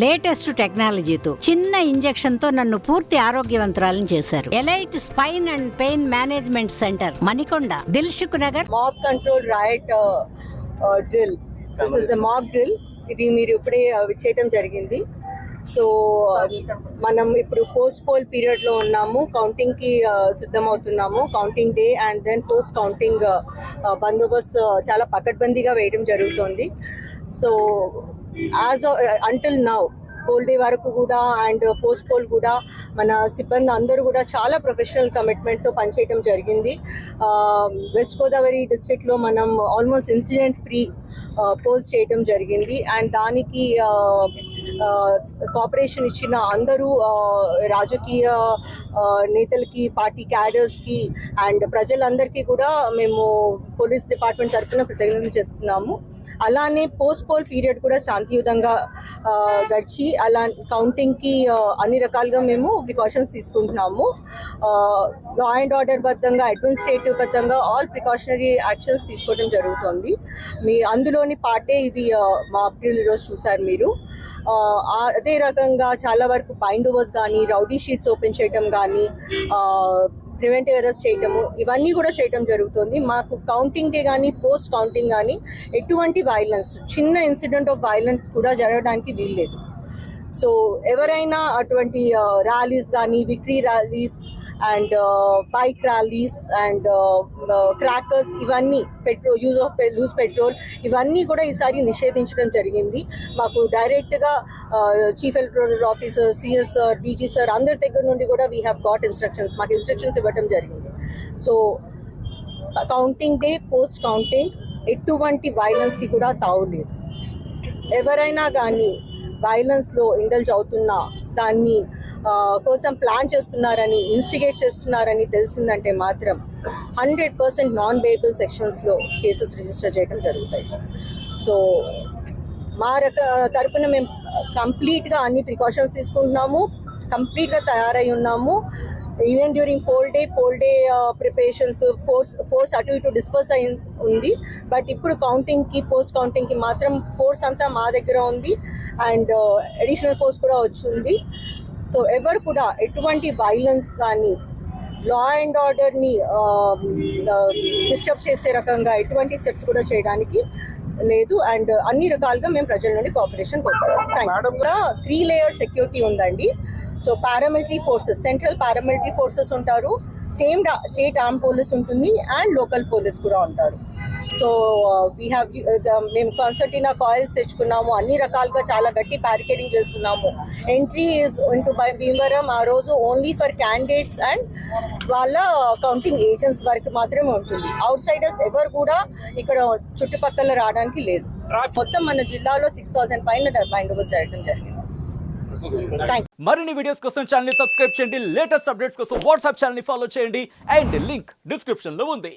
Latest టెక్నాలజీతో చిన్న injection తో నన్ను పూర్తి ఆరోగ్యవంతురాలను చేశారు. Elite spine and pain management centre, Manikonda, Dilsukh Nagar. Mob control right drill. This is a mob drill. ఇది మీరు ఇప్పుడే చేయడం జరిగింది. సో మనం ఇప్పుడు పోస్ట్ పోల్ పీరియడ్ లో ఉన్నాము. కౌంటింగ్ కి సిద్ధమవుతున్నాము. Counting day and then post counting బందోబస్తు చాలా పకడ్బందీగా వేయడం జరుగుతుంది. So as until now poll day వరకు కూడా అండ్ పోస్ట్ పోల్ కూడా మన సిబ్బంది అందరూ కూడా చాలా ప్రొఫెషనల్ కమిట్మెంట్తో పనిచేయడం జరిగింది. వెస్ట్ గోదావరి డిస్ట్రిక్ట్లో మనం ఆల్మోస్ట్ ఇన్సిడెంట్ ఫ్రీ పోల్స్ చేయడం జరిగింది. అండ్ దానికి కోఆపరేషన్ ఇచ్చిన అందరూ రాజకీయ నేతలకి, పార్టీ క్యాడర్స్కి అండ్ ప్రజలందరికీ కూడా మేము పోలీస్ డిపార్ట్మెంట్ తరఫున కృతజ్ఞతలు చెప్తున్నాము. అలానే పోస్ట్ పోల్ పీరియడ్ కూడా శాంతియుతంగా గడిచి అలా కౌంటింగ్కి అన్ని రకాలుగా మేము ప్రికాషన్స్ తీసుకుంటున్నాము. లా అండ్ ఆర్డర్ బద్దంగా, అడ్మినిస్ట్రేటివ్ బద్దంగా ఆల్ ప్రికాషనరీ యాక్షన్స్ తీసుకోవడం జరుగుతుంది. అందులోని పార్టే ఇది మా అప్రిల్ ఈరోజు చూసారు మీరు. అదే రకంగా చాలా వరకు బైండ్ ఓవర్స్ కానీ, రౌడీ షీట్స్ ఓపెన్ చేయడం కానీ, ప్రివెంటివ్ అరెస్ట్ చేయటము, ఇవన్నీ కూడా చేయటం జరుగుతుంది. మాకు కౌంటింగ్ డే కానీ, పోస్ట్ కౌంటింగ్ కానీ ఎటువంటి వైలెన్స్, చిన్న ఇన్సిడెంట్ ఆఫ్ వైలెన్స్ కూడా జరగడానికి వీల్లేదు. సో ఎవరైనా అటువంటి ర్యాలీస్ కానీ, victory rallies and bike rallies and crackers, ఇవన్నీ యూజ్ ఆఫ్ లూజ్ పెట్రోల్, ఇవన్నీ కూడా ఈసారి నిషేధించడం జరిగింది. మాకు డైరెక్ట్గా chief electoral officer, CS sir, DG sir అందరి దగ్గర నుండి కూడా వీ హ్యావ్ గాట్ ఇన్స్ట్రక్షన్స్, మాకు ఇన్స్ట్రక్షన్స్ ఇవ్వడం జరిగింది. So counting day, post counting ఎటువంటి వైలెన్స్కి కూడా తావులేదు. ఎవరైనా కానీ వైలెన్స్లో ఇండల్జ్ అవుతున్నా, దాన్ని కోసం ప్లాన్ చేస్తున్నారని, ఇన్స్టిగేట్ చేస్తున్నారని తెలిసిందంటే మాత్రం 100% నాన్ బెయిలబుల్ సెక్షన్స్లో కేసెస్ రిజిస్టర్ చేయడం జరుగుతాయి. సో మా తరపున మేము కంప్లీట్గా అన్ని ప్రికాషన్స్ తీసుకుంటున్నాము, కంప్లీట్గా తయారై ఉన్నాము. Even during pole day preparations, force అటు ఇటు డిస్పర్స్ అయి ఉంది. బట్ ఇప్పుడు కౌంటింగ్కి, పోస్ట్ కౌంటింగ్కి మాత్రం ఫోర్స్ అంతా మా దగ్గర ఉంది అండ్ అడిషనల్ ఫోర్స్ కూడా వచ్చింది. సో ఎవరు కూడా ఎటువంటి వైలెన్స్ కానీ, లా అండ్ ఆర్డర్ని డిస్టర్బ్ చేసే రకంగా ఎటువంటి స్టెప్స్ కూడా చేయడానికి లేదు. అండ్ అన్ని రకాలుగా మేము ప్రజల నుండి కోఆపరేషన్ కోరుతున్నాం. 3 లేయర్ సెక్యూరిటీ ఉందండి. So paramilitary forces, central paramilitary forces ఉంటారు, సేమ్ స్టేట్ ఆర్మ్ పోలీస్ ఉంటుంది అండ్ లోకల్ పోలీస్ కూడా ఉంటారు. సో మేము కన్సర్టినా కాయిల్స్ తెచ్చుకున్నాము, అన్ని రకాలుగా చాలా గట్టి బ్యారికేడింగ్ చేస్తున్నాము. ఎంట్రీ ఈజ్ ఇంటూ భీమవరం ఆ రోజు ఓన్లీ ఫర్ క్యాండిడేట్స్ అండ్ వాళ్ళ కౌంటింగ్ ఏజెంట్స్ వరకు మాత్రమే ఉంటుంది. అవుట్ సైడర్స్ ఎవరు కూడా ఇక్కడ చుట్టుపక్కల రావడానికి లేదు. మొత్తం మన జిల్లాలో 6,000 పైన బందోబస్తు చేయడం జరిగింది. మరిన్ని వీడియోస్ కోసం ఛానల్ ని సబ్స్క్రైబ్ చేయండి. లేటెస్ట్ అప్డేట్స్ కోసం వాట్సాప్ ఛానల్ ని ఫాలో చేయండి. అండ్ లింక్ డిస్క్రిప్షన్ లో ఉంది.